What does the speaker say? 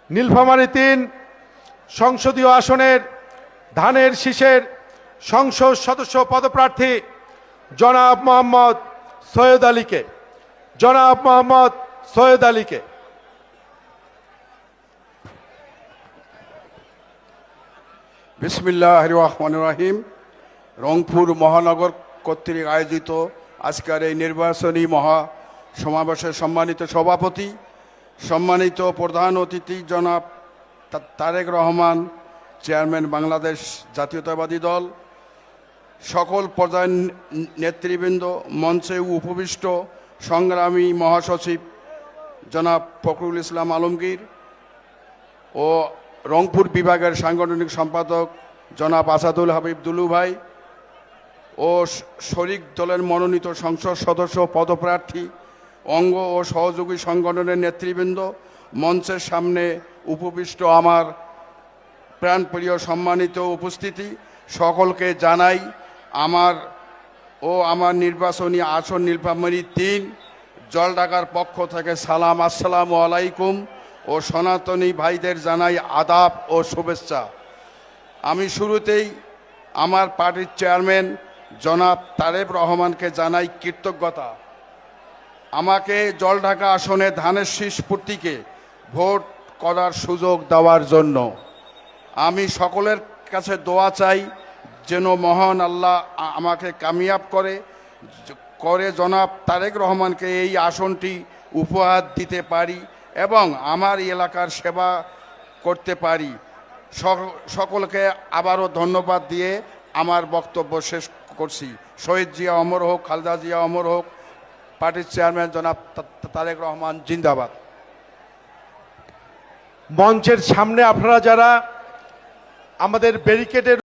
নীলফামারী ৩ সংসদীয় আসনের ধানের শীষের সংসদ সদস্য পদপ্রার্থী জনাব মোহাম্মদ সৈয়দ আলীকে বিসমিল্লাহির রহমানির রহিম। রংপুর মহানগর কর্তৃক আয়োজিত আজকের এই নির্বাচনী মহা সমাবেশের সম্মানিত সভাপতি, সম্মানিত প্রধান অতিথি জনাব তারেক রহমান, চেয়ারম্যান বাংলাদেশ জাতীয়তাবাদী দল, সকল পর্যায়ের নেতৃবৃন্দ, মঞ্চে উপবিষ্ট সংগ্রামী মহাসচিব জনাব ফখরুল ইসলাম আলমগীর ও রংপুর বিভাগের সাংগঠনিক সম্পাদক জনাব আসাদুল হাবিব দুলু ভাই ও শরিক দলের মনোনীত সংসদ সদস্য পদপ্রার্থী, অঙ্গ ও সহযোগী সংগঠনের নেতৃবৃন্দ, মঞ্চের সামনে উপবিষ্ট আমার প্রাণপ্রিয় সম্মানিত উপস্থিতি, সকলকে জানাই আমার নির্বাচনী আসন নীলফামারী ৩ জলঢাকার পক্ষ থেকে সালাম, আসসালামু আলাইকুম ও সনাতনী ভাইদের জানাই আদাব ও শুভেচ্ছা। আমি শুরুতেই আমার পার্টির চেয়ারম্যান জনাব তারেক রহমানকে জানাই কৃতজ্ঞতা, আমাকে জলঢাকা আসনে ধানের শীষ প্রতীকে ভোট করার সুযোগ দেওয়ার জন্য। আমি সকলের কাছে দোয়া চাই যেন মহান আল্লাহ আমাকে কামিয়াব করে জনাব তারেক রহমানকে এই আসনটি উপহার দিতে পারি এবং আমার এলাকার সেবা করতে পারি। সকলকে আবারও ধন্যবাদ দিয়ে আমার বক্তব্য শেষ করছি। শহীদ জিয়া অমর হোক, খালেদা জিয়া অমর হোক। পার্টির চেয়ারম্যান জনাব তারেক রহমান জিন্দাবাদ। মঞ্চের সামনে আপনারা যারা আমাদের ব্যারিকেডের